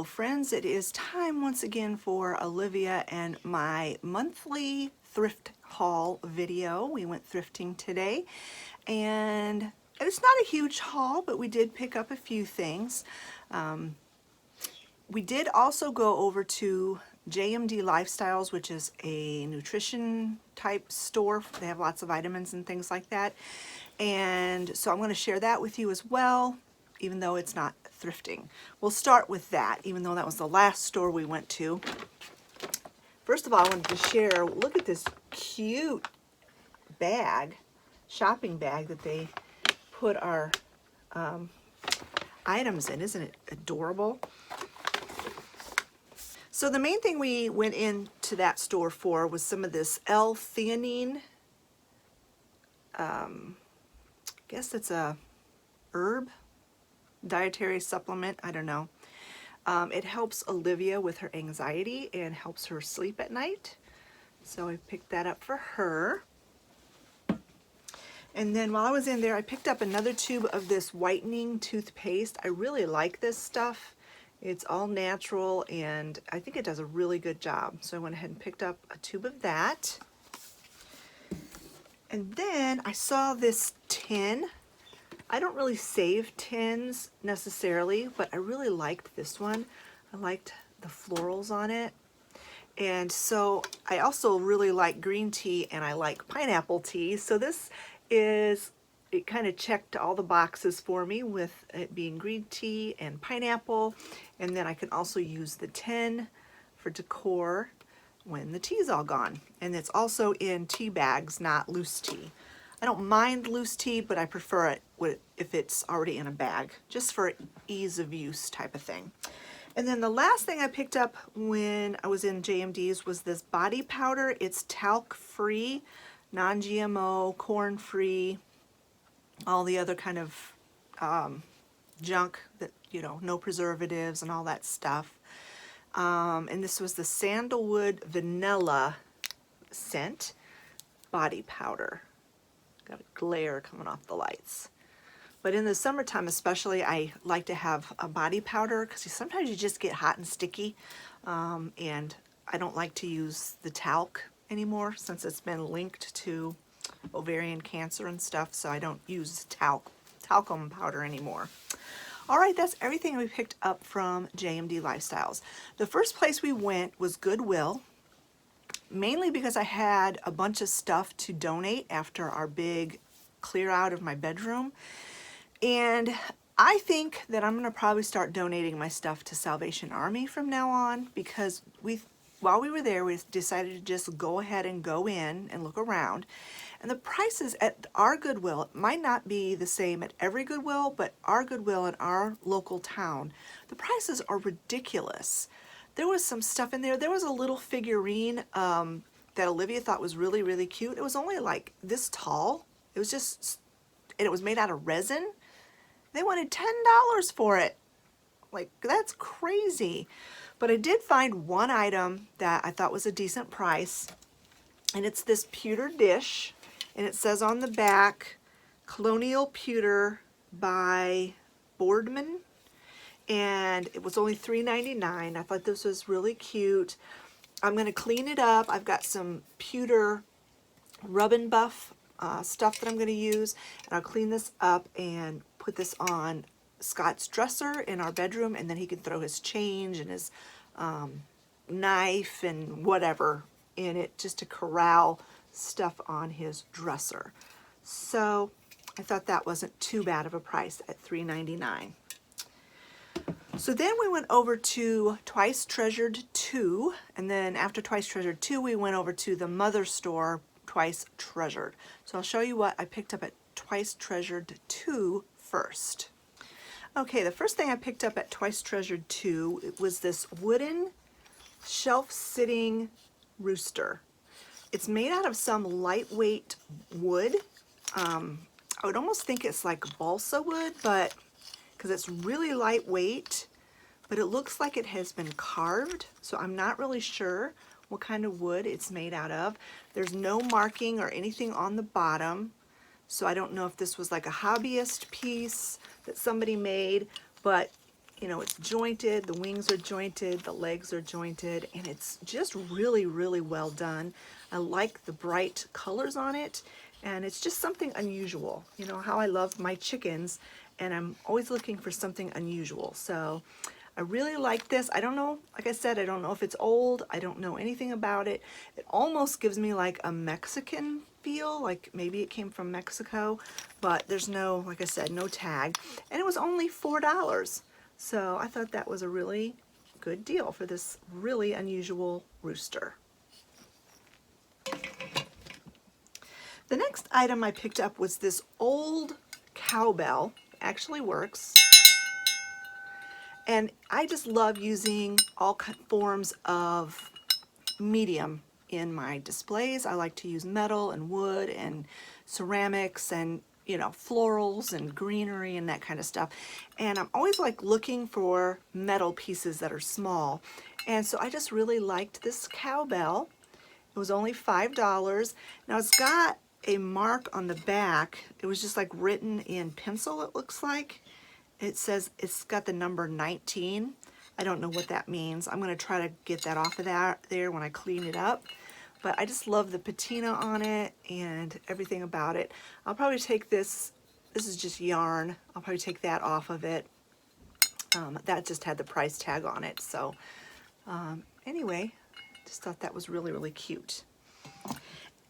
Hello friends, it is time once again for Olivia and my monthly thrift haul video. We went thrifting today and it's not a huge haul, but we did pick up a few things. We did also go over to JMD Lifestyles, which is a nutrition type store. They have lots of vitamins and things like that. And so I'm going to share that with you as well, even though it's not thrifting. We'll start with that, even though that was the last store we went to. First of all, I wanted to share, look at this cute bag, shopping bag that they put our items in. Isn't it adorable? So the main thing we went into that store for was some of this L-theanine. I guess it's a herb dietary supplement, I don't know. It helps Olivia with her anxiety and helps her sleep at night. So I picked that up for her. And then while I was in there, I picked up another tube of this whitening toothpaste. I really like this stuff. It's all natural and I think it does a really good job. So I went ahead and picked up a tube of that. And then I saw this tin. I don't really save tins necessarily, but I really liked this one. I liked the florals on it. And so I also really like green tea and I like pineapple tea. So this is, it kind of checked all the boxes for me with it being green tea and pineapple. And then I can also use the tin for decor when the tea's all gone. And it's also in tea bags, not loose tea. I don't mind loose tea, but I prefer it if it's already in a bag, just for ease of use type of thing. And then the last thing I picked up when I was in JMD's was this body powder. It's talc-free, non-GMO, corn-free, all the other kind of junk that, you know, no preservatives and all that stuff. And this was the sandalwood vanilla scent body powder. Got a glare coming off the lights. But in the summertime especially, I like to have a body powder because sometimes you just get hot and sticky. And I don't like to use the talc anymore since it's been linked to ovarian cancer and stuff. So I don't use talcum powder anymore. All right, that's everything we picked up from JMD Lifestyles. The first place we went was Goodwill. Mainly because I had a bunch of stuff to donate after our big clear out of my bedroom. And I think that I'm going to probably start donating my stuff to Salvation Army from now on because while we were there, we decided to just go ahead and go in and look around. And the prices at our Goodwill, it might not be the same at every Goodwill, but our Goodwill in our local town, the prices are ridiculous. There was some stuff in there. There was a little figurine that Olivia thought was really, really cute. It was only like this tall. It was just, and it was made out of resin. They wanted $10 for it. Like, that's crazy. But I did find one item that I thought was a decent price. And it's this pewter dish. And it says on the back, Colonial Pewter by Boardman. And it was only $3.99. I thought this was really cute. I'm going to clean it up. I've got some pewter rub and buff stuff that I'm going to use. And I'll clean this up and put this on Scott's dresser in our bedroom. And then he can throw his change and his knife and whatever in it just to corral stuff on his dresser. So I thought that wasn't too bad of a price at $3.99. So then we went over to Twice Treasured 2, and then after Twice Treasured 2, we went over to the mother store, Twice Treasured. So I'll show you what I picked up at Twice Treasured 2 first. Okay, the first thing I picked up at Twice Treasured 2, it was this wooden shelf-sitting rooster. It's made out of some lightweight wood. I would almost think it's like balsa wood, but because it's really lightweight, but it looks like it has been carved, so I'm not really sure what kind of wood it's made out of. There's no marking or anything on the bottom, so I don't know if this was like a hobbyist piece that somebody made, but you know, it's jointed, the wings are jointed, the legs are jointed, and it's just really, really well done. I like the bright colors on it, and it's just something unusual. You know how I love my chickens, and I'm always looking for something unusual. So I really like this. I don't know, like I said, I don't know if it's old. I don't know anything about it. It almost gives me like a Mexican feel, like maybe it came from Mexico, but there's no, like I said, no tag. And it was only $4. So I thought that was a really good deal for this really unusual rooster. The next item I picked up was this old cowbell. It actually works. And I just love using all forms of medium in my displays. I like to use metal and wood and ceramics and, you know, florals and greenery and that kind of stuff. And I'm always like looking for metal pieces that are small. And so I just really liked this cowbell. It was only $5. Now it's got a mark on the back. It was just like written in pencil, it looks like. It says it's got the number 19. I don't know what that means. I'm going to try to get that off of there when I clean it up. But I just love the patina on it and everything about it. I'll probably take this is just yarn. I'll probably take that off of it. That just had the price tag on it. So anyway, just thought that was really, really cute.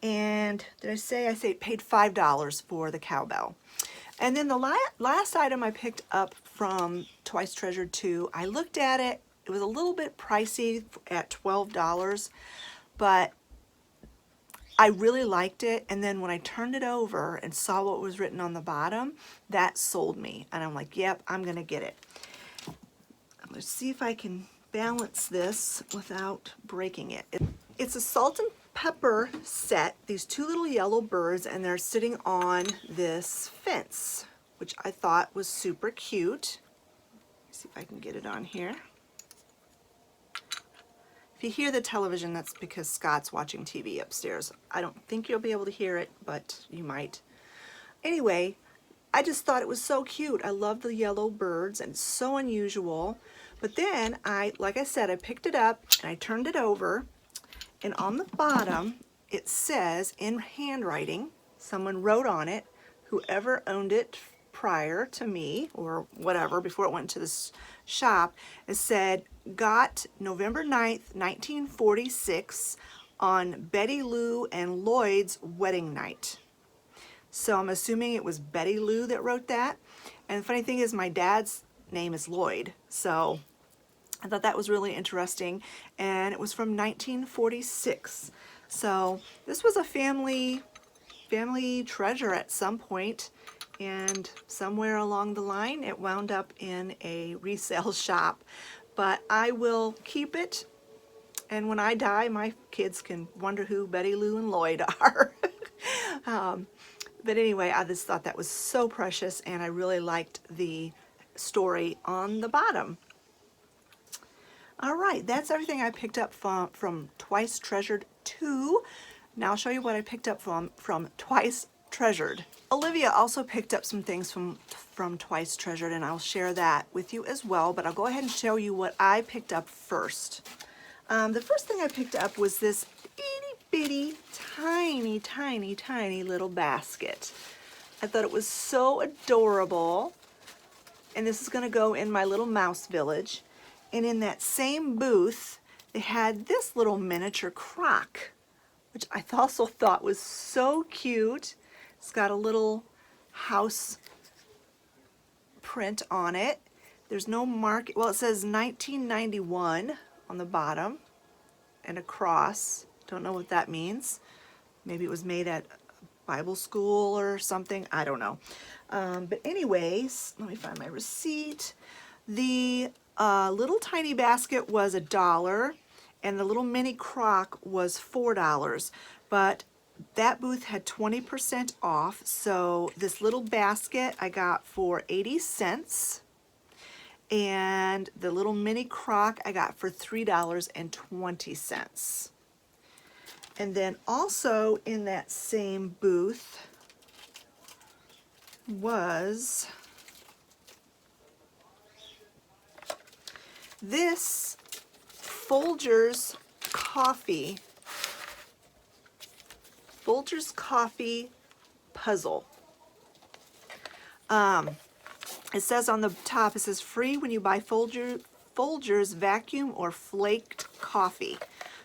And did I say paid $5 for the cowbell. And then the last item I picked up from Twice Treasured 2, I looked at it. It was a little bit pricey at $12, but I really liked it. And then when I turned it over and saw what was written on the bottom, that sold me. And I'm like, yep, I'm going to get it. I'm going to see if I can balance this without breaking it. It's a salt and pepper set, these two little yellow birds, and they're sitting on this fence, which I thought was super cute. Let's see if I can get it on here. If you hear the television, that's because Scott's watching TV upstairs. I don't think you'll be able to hear it, but you might. Anyway, I just thought it was so cute. I love the yellow birds, and it's so unusual. But then like I said, I picked it up and I turned it over. And on the bottom, it says in handwriting, someone wrote on it, whoever owned it prior to me, or whatever, before it went to this shop, it said, got November 9th, 1946 on Betty Lou and Lloyd's wedding night. So I'm assuming it was Betty Lou that wrote that. And the funny thing is my dad's name is Lloyd, so I thought that was really interesting, and it was from 1946. So this was a family treasure at some point, and somewhere along the line it wound up in a resale shop. But I will keep it, and when I die, my kids can wonder who Betty Lou and Lloyd are. But anyway, I just thought that was so precious, and I really liked the story on the bottom. All right, that's everything I picked up from Twice Treasured 2. Now I'll show you what I picked up from Twice Treasured. Olivia also picked up some things from Twice Treasured, and I'll share that with you as well, but I'll go ahead and show you what I picked up first. The first thing I picked up was this itty-bitty, tiny little basket. I thought it was so adorable, and this is going to go in my little mouse village. And in that same booth, they had this little miniature crock, which I also thought was so cute. It's got a little house print on it. There's no mark. Well, it says 1991 on the bottom and a cross. Don't know what that means. Maybe it was made at Bible school or something. I don't know. But anyways, let me find my receipt. The little tiny basket was $1, and the little mini crock was $4. But that booth had 20% off, so this little basket I got for 80 cents. And the little mini crock I got for $3.20. And then also in that same booth was this Folgers coffee puzzle. It says on the top, it says free when you buy Folgers vacuum or flaked coffee.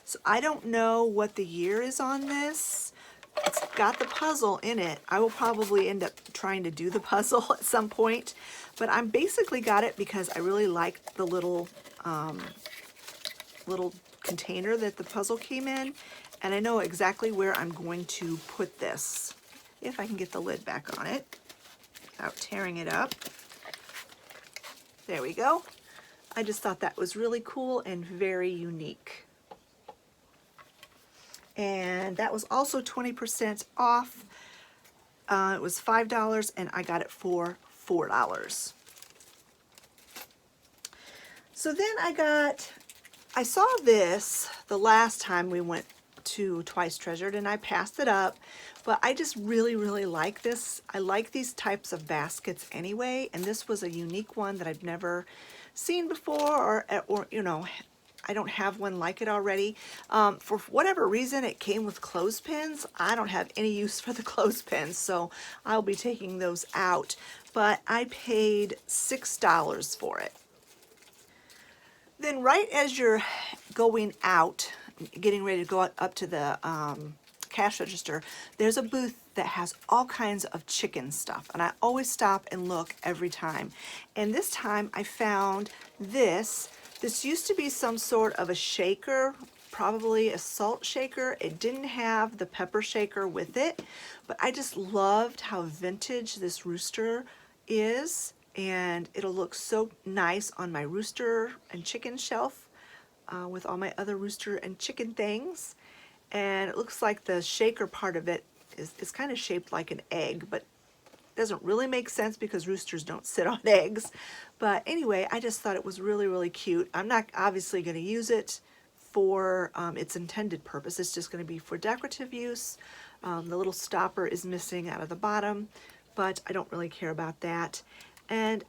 So I don't know what the year is on this. It's got the puzzle in it. I will probably end up trying to do the puzzle at some point, but I'm basically got it because I really like the little container that the puzzle came in, and I know exactly where I'm going to put this, if I can get the lid back on it without tearing it up. There we go. I just thought that was really cool and very unique. And that was also 20% off. It was $5 and I got it for $4. So then I saw this the last time we went to Twice Treasured and I passed it up, but I just really, really like this. I like these types of baskets anyway, and this was a unique one that I've never seen before, or you know, I don't have one like it already. For whatever reason, it came with clothespins. I don't have any use for the clothespins, so I'll be taking those out, but I paid $6 for it. Then right as you're going out, getting ready to go up to the cash register, there's a booth that has all kinds of chicken stuff, and I always stop and look every time. And this time I found this. This used to be some sort of a shaker, probably a salt shaker. It didn't have the pepper shaker with it, but I just loved how vintage this rooster is, and it'll look so nice on my rooster and chicken shelf with all my other rooster and chicken things. And it looks like the shaker part of it is kind of shaped like an egg, but doesn't really make sense because roosters don't sit on eggs. But anyway, I just thought it was really, really cute. I'm not obviously going to use it for its intended purpose. It's just going to be for decorative use. The little stopper is missing out of the bottom, but I don't really care about that. And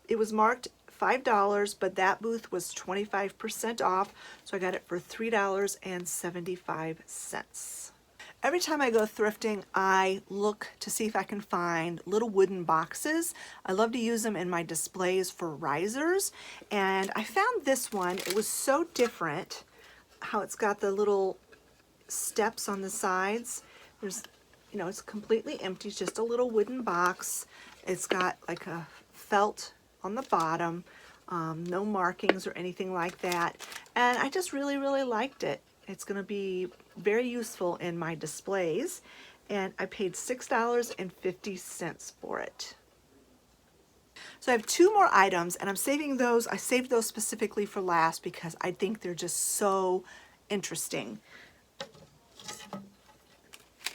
it was marked $5, but that booth was 25% off, so I got it for $3.75. Every time I go thrifting, I look to see if I can find little wooden boxes. I love to use them in my displays for risers, and I found this one. It was so different how it's got the little steps on the sides. There's, you know, it's completely empty, it's just a little wooden box. It's got like a felt on the bottom, no markings or anything like that, and I just really, really liked it. It's going to be very useful in my displays, and I paid $6.50 for it. So I have two more items, and I'm saving those. I saved those specifically for last because I think they're just so interesting.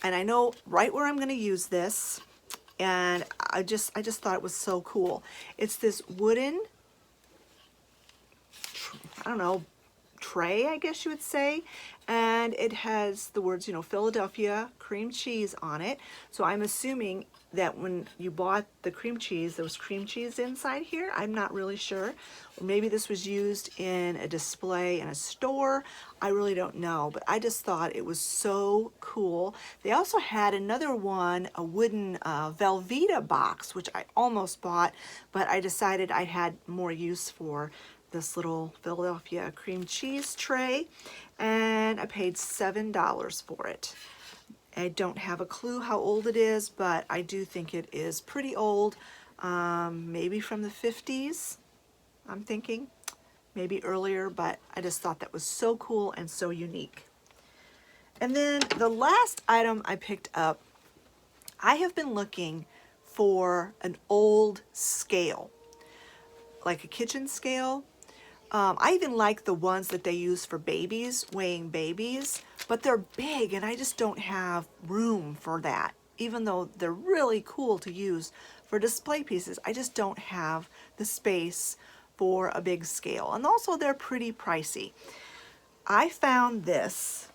And I know right where I'm going to use this, and I just thought it was so cool. It's this wooden, I don't know, tray, I guess you would say, and it has the words, you know, Philadelphia cream cheese on it. So I'm assuming that when you bought the cream cheese, there was cream cheese inside here. I'm not really sure. Or maybe this was used in a display in a store. I really don't know, but I just thought it was so cool. They also had another one, a wooden Velveeta box, which I almost bought, but I decided I had more use for this little Philadelphia cream cheese tray, and I paid $7 for it. I don't have a clue how old it is, but I do think it is pretty old, maybe from the 50s, I'm thinking, maybe earlier, but I just thought that was so cool and so unique. And then the last item I picked up, I have been looking for an old scale, like a kitchen scale. I even like the ones that they use for babies, weighing babies, but they're big and I just don't have room for that. Even though they're really cool to use for display pieces, I just don't have the space for a big scale. And also they're pretty pricey. I found this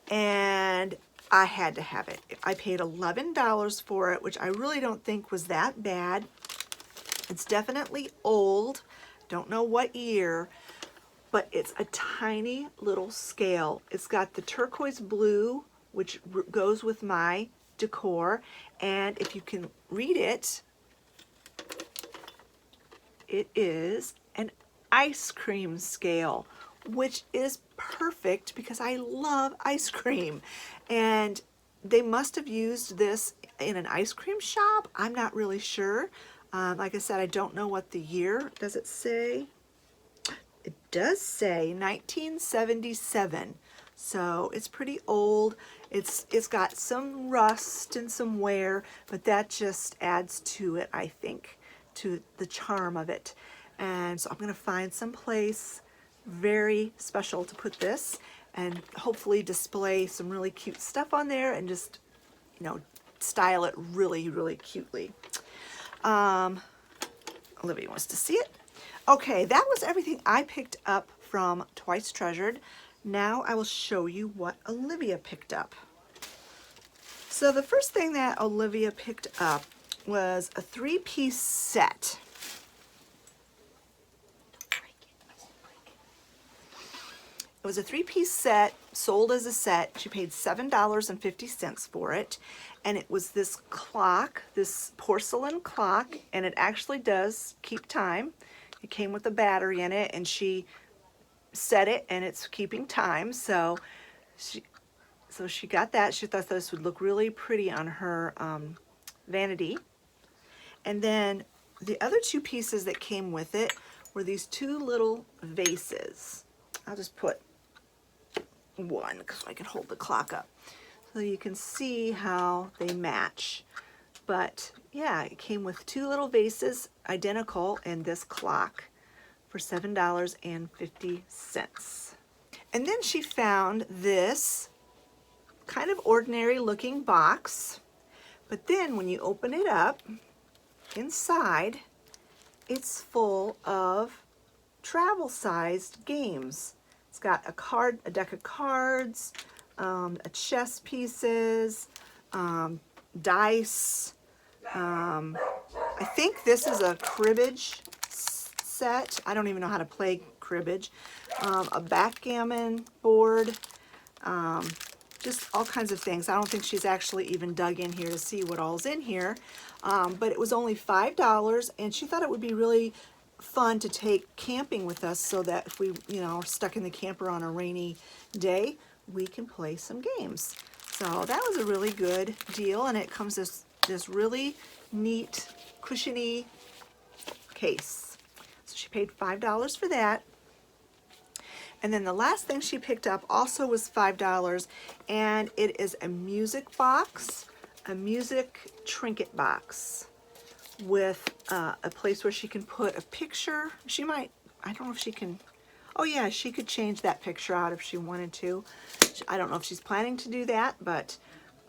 and I had to have it. I paid $11 for it, which I really don't think was that bad. It's definitely old. Don't know what year, but it's a tiny little scale. It's got the turquoise blue, which goes with my decor, and if you can read it, it is an ice cream scale, which is perfect because I love ice cream. And they must have used this in an ice cream shop. I'm not really sure. Like I said, I don't know what the year. Does it say? It does say 1977. So it's pretty old. It's got some rust and some wear, but that just adds to it, I think, to the charm of it. And so I'm going to find some place very special to put this and hopefully display some really cute stuff on there and just, you know, style it really, really cutely. Olivia wants to see it. Okay, that was everything I picked up from Twice Treasured. Now I will show you what Olivia picked up. So the first thing that Olivia picked up was a 3-piece set. It was a 3-piece set, sold as a set. She paid $7.50 for it. And it was this clock, this porcelain clock, and it actually does keep time. It came with a battery in it, and she set it, and it's keeping time. So she got that. She thought this would look really pretty on her vanity. And then the other 2 pieces that came with it were these 2 little vases. I'll just put one so I can hold the clock up so you can see how they match. But yeah, it came with 2 little vases, identical, and this clock for $7.50. And then she found this kind of ordinary looking box, but then when you open it up, inside it's full of travel sized games. It's got a deck of cards, a chess pieces, dice. I think this is a cribbage set. I don't even know how to play cribbage. A backgammon board. Just all kinds of things. I don't think she's actually even dug in here to see what all's in here. But it was only $5, and she thought it would be really fun to take camping with us so that if we, you know, are stuck in the camper on a rainy day, we can play some games. So that was a really good deal, and it comes this really neat, cushiony case. So she paid $5 for that. And then the last thing she picked up also was $5, and it is a music box, a music trinket box with a place where she can put a picture. She might, I don't know if she can, oh yeah, she could change that picture out if she wanted to. I don't know if she's planning to do that, but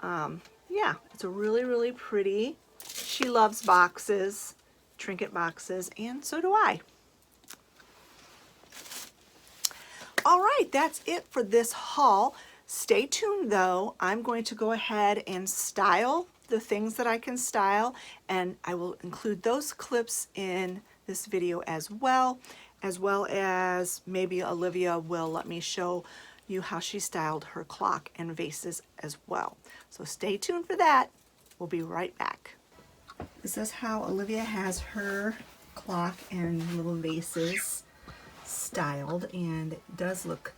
yeah, it's a really, really pretty. She loves boxes, trinket boxes, and so do I. All right, that's it for this haul. Stay tuned though. I'm going to go ahead and style the things that I can style, and I will include those clips in this video as well as maybe Olivia will let me show you how she styled her clock and vases as well. So stay tuned for that. We'll be right back. This is how Olivia has her clock and little vases styled, and it does look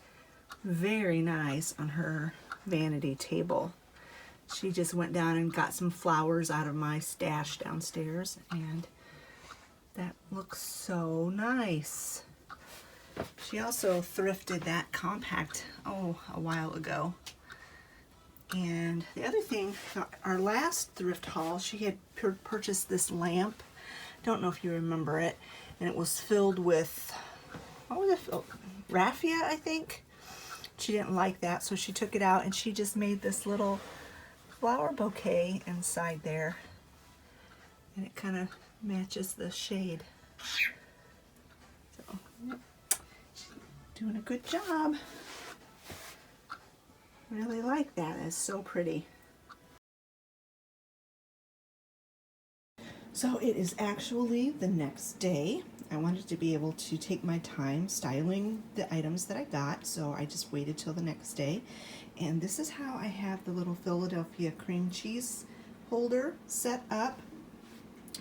very nice on her vanity table. She just went down and got some flowers out of my stash downstairs, and that looks so nice. She also thrifted that compact, a while ago. And the other thing, our last thrift haul, she had purchased this lamp. Don't know if you remember it. And it was filled with, what was it filled? Raffia, I think. She didn't like that, so she took it out and she just made this little flower bouquet inside there. And it kind of matches the shade. So, she's doing a good job. Really like that. It's so pretty. So it is actually the next day. I wanted to be able to take my time styling the items that I got, so I just waited till the next day. And this is how I have the little Philadelphia cream cheese holder set up.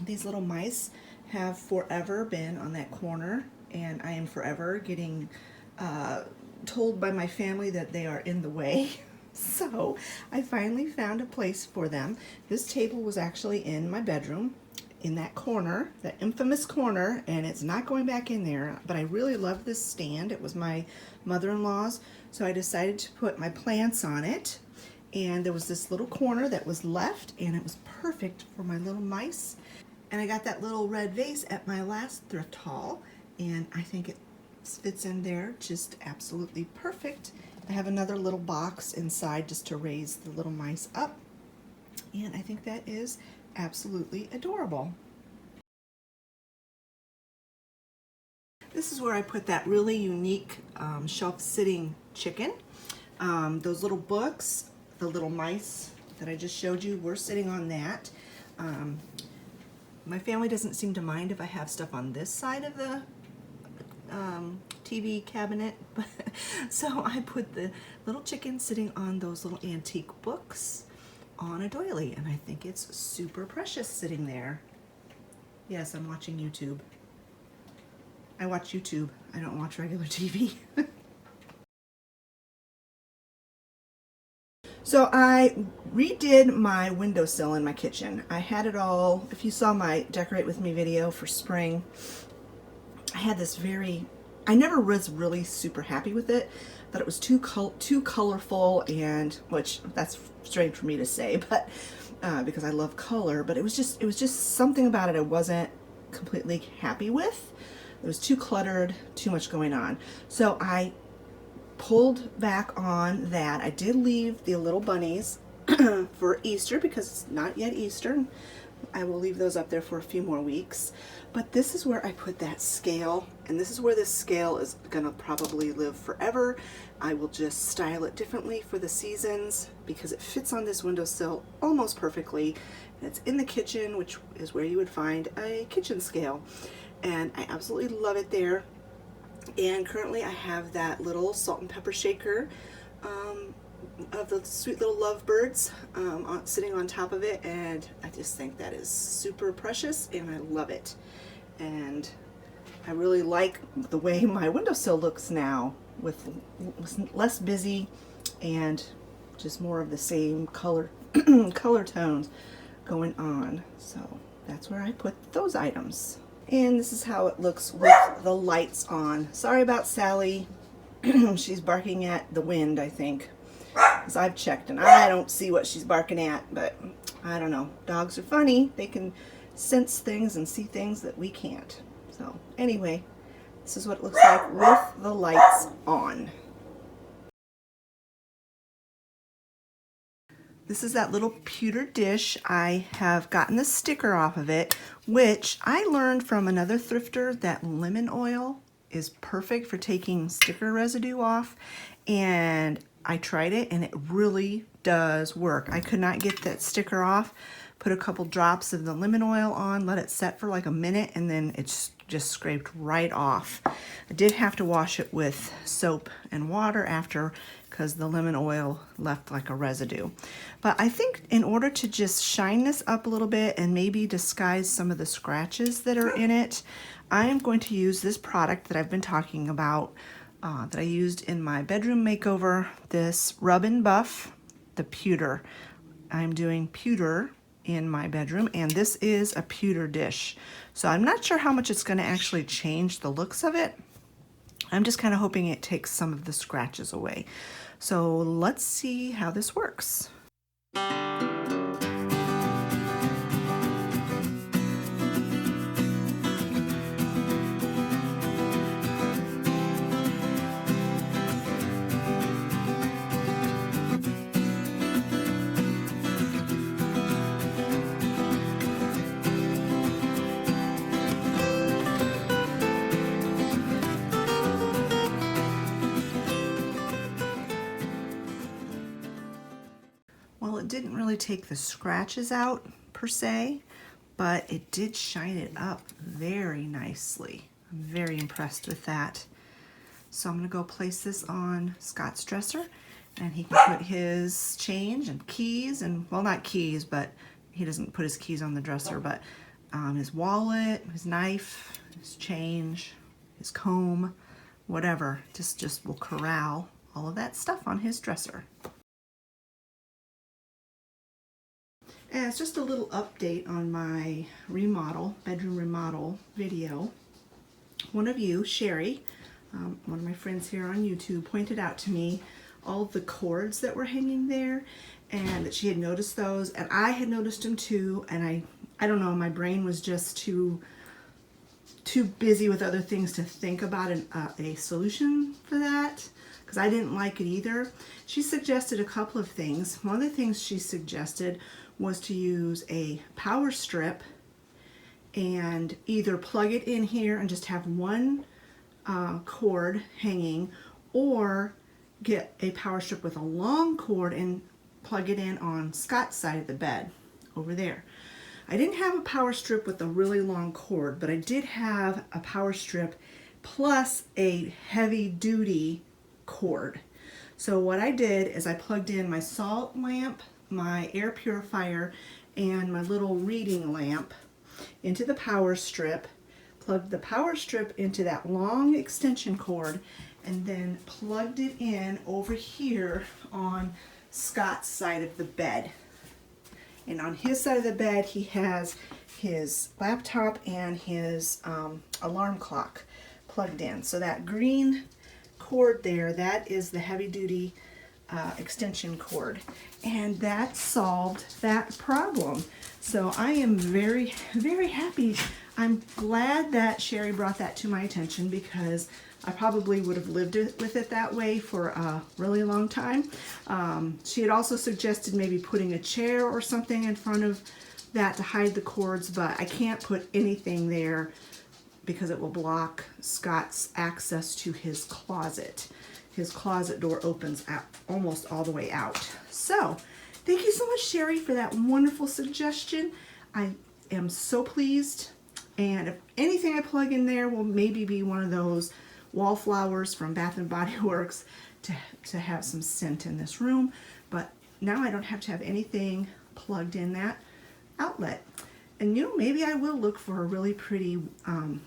These little mice have forever been on that corner, and I am forever getting told by my family that they are in the way. So I finally found a place for them. This table was actually in my bedroom, in that corner, that infamous corner, and it's not going back in there, but I really love this stand. It was my mother-in-law's, so I decided to put my plants on it. And there was this little corner that was left, and it was perfect for my little mice. And I got that little red vase at my last thrift haul, and I think it fits in there just absolutely perfect. I have another little box inside just to raise the little mice up, and I think that is absolutely adorable. This is where I put that really unique shelf-sitting chicken. Those little books, the little mice that I just showed you, were sitting on that. My family doesn't seem to mind if I have stuff on this side of the TV cabinet. So I put the little chicken sitting on those little antique books on a doily, and I think it's super precious sitting there. Yes, I'm watching YouTube. I watch YouTube. I don't watch regular TV. So I redid my windowsill in my kitchen. I had it all, if you saw my Decorate With Me video for spring, I had this I never was really super happy with it. Thought it was too colorful, and which that's strange for me to say, but because I love color, but it was just something about it I wasn't completely happy with. It was too cluttered, too much going on. So I pulled back on that. I did leave the little bunnies for Easter because it's not yet Easter. I will leave those up there for a few more weeks. But this is where I put that scale, and this is where this scale is gonna probably live forever. I will just style it differently for the seasons because it fits on this windowsill almost perfectly. And it's in the kitchen, which is where you would find a kitchen scale. And I absolutely love it there. And currently I have that little salt and pepper shaker of the sweet little lovebirds sitting on top of it, and I just think that is super precious and I love it. And I really like the way my windowsill looks now with less busy and just more of the same color color tones going on. So that's where I put those items. And this is how it looks with the lights on. Sorry about Sally. She's barking at the wind, I think. Because I've checked and I don't see what she's barking at, but I don't know. Dogs are funny. They can sense things and see things that we can't. So anyway, this is what it looks like with the lights on. This is that little pewter dish. I have gotten the sticker off of it, which I learned from another thrifter that lemon oil is perfect for taking sticker residue off. And I tried it and it really does work. I could not get that sticker off. Put a couple drops of the lemon oil on, let it set for like a minute, and then it's just scraped right off. I did have to wash it with soap and water after because the lemon oil left like a residue. But I think in order to just shine this up a little bit and maybe disguise some of the scratches that are in it, I am going to use this product that I've been talking about that I used in my bedroom makeover, this Rub and Buff, the pewter. I'm doing pewter in my bedroom, and this is a pewter dish. So I'm not sure how much it's going to actually change the looks of it. I'm just kind of hoping it takes some of the scratches away. So let's see how this works. Well, it didn't really take the scratches out per se, but it did shine it up very nicely. I'm very impressed with that. So I'm gonna go place this on Scott's dresser, and he can put his change and keys, and well, not keys, but he doesn't put his keys on the dresser, but his wallet, his knife, his change, his comb, whatever, just will corral all of that stuff on his dresser. And it's just a little update on my bedroom remodel video. One of you, Sherry, one of my friends here on YouTube, pointed out to me all the cords that were hanging there, and that she had noticed those, and I had noticed them too, and I don't know, my brain was just too busy with other things to think about a solution for that, because I didn't like it either. She suggested a couple of things. One of the things she suggested was to use a power strip and either plug it in here and just have one cord hanging, or get a power strip with a long cord and plug it in on Scott's side of the bed over there. I didn't have a power strip with a really long cord, but I did have a power strip plus a heavy duty cord. So what I did is I plugged in my salt lamp, my air purifier, and my little reading lamp into the power strip, plugged the power strip into that long extension cord, and then plugged it in over here on Scott's side of the bed. And on his side of the bed, he has his laptop and his alarm clock plugged in. So that green cord there, that is the heavy duty extension cord, and that solved that problem. So I am very, very happy. I'm glad that Sherry brought that to my attention, because I probably would have lived with it that way for a really long time. She had also suggested maybe putting a chair or something in front of that to hide the cords, but I can't put anything there because it will block Scott's access to his closet. His closet door opens out almost all the way out. So thank you so much, Sherry, for that wonderful suggestion. I am so pleased. And if anything I plug in there will maybe be one of those wallflowers from Bath and Body Works to have some scent in this room. But now I don't have to have anything plugged in that outlet. And you know, maybe I will look for a really pretty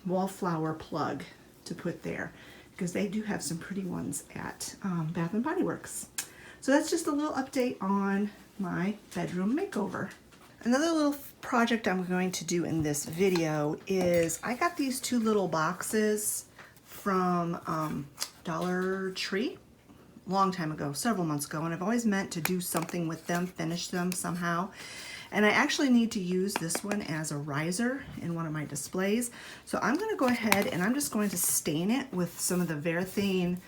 wallflower plug to put there, because they do have some pretty ones at Bath and Body Works. So that's just a little update on my bedroom makeover. Another little project I'm going to do in this video is I got these two little boxes from Dollar Tree a long time ago, several months ago, and I've always meant to do something with them, finish them somehow. And I actually need to use this one as a riser in one of my displays. So I'm going to go ahead and I'm just going to stain it with some of the Varathane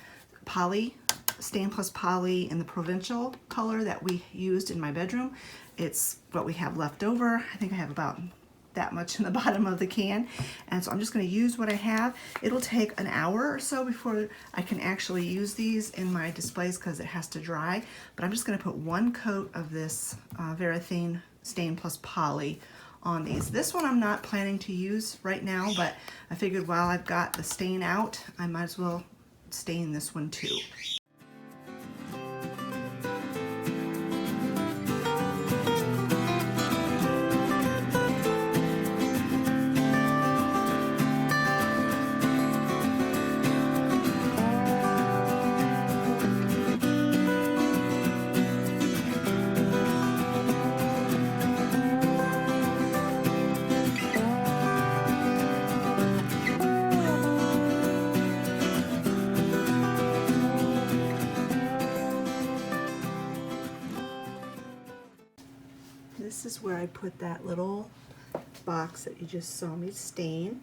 Poly, Stain Plus Poly in the Provincial color that we used in my bedroom. It's what we have left over. I think I have about that much in the bottom of the can. And so I'm just going to use what I have. It'll take an hour or so before I can actually use these in my displays because it has to dry. But I'm just going to put one coat of this Varathane Stain Plus Poly on these. This one I'm not planning to use right now, but I figured while I've got the stain out, I might as well stain this one too. This is where I put that little box that you just saw me stain,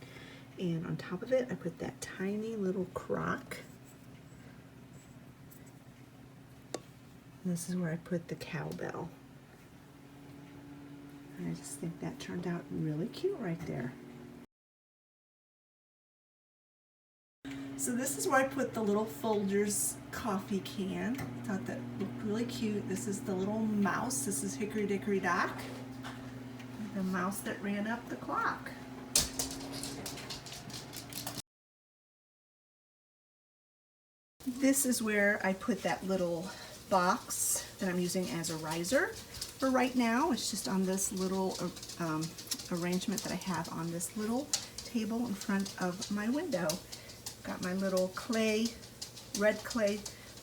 and on top of it I put that tiny little crock. And this is where I put the cowbell. And I just think that turned out really cute right there. So this is where I put the little Folgers coffee can. Thought that looked really cute. This is the little mouse. This is Hickory Dickory Dock, the mouse that ran up the clock. this is where I put that little box that I'm using as a riser for right now. It's just on this little arrangement that I have on this little table in front of my window. Got my little clay, red clay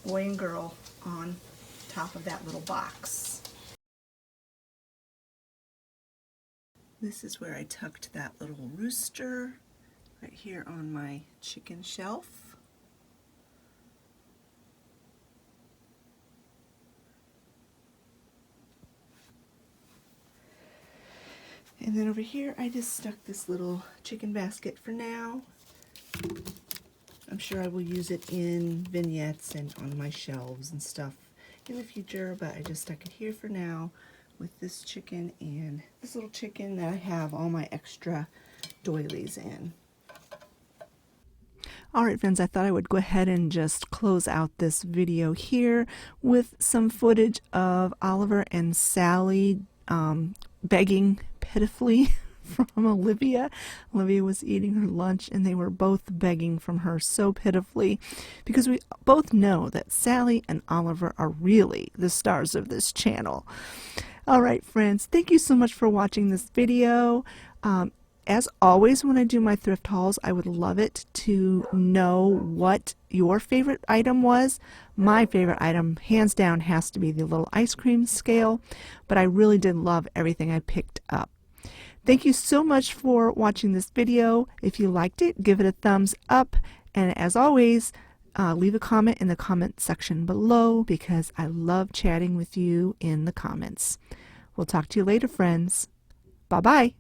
boy and girl on top of that little box. This is where I tucked that little rooster right here on my chicken shelf. And then over here I just stuck this little chicken basket for now. I'm sure I will use it in vignettes and on my shelves and stuff in the future, but I just stuck it here for now with this chicken and this little chicken that I have all my extra doilies in. Alright friends, I thought I would go ahead and just close out this video here with some footage of Oliver and Sally begging pitifully from Olivia. Olivia was eating her lunch and they were both begging from her so pitifully, because we both know that Sally and Oliver are really the stars of this channel. Alright friends, thank you so much for watching this video. As always, when I do my thrift hauls, I would love it to know what your favorite item was. My favorite item, hands down, has to be the little ice cream scale, but I really did love everything I picked up. Thank you so much for watching this video. If you liked it, give it a thumbs up, and as always, leave a comment in the comment section below, because I love chatting with you in the comments. We'll talk to you later, friends. Bye-bye.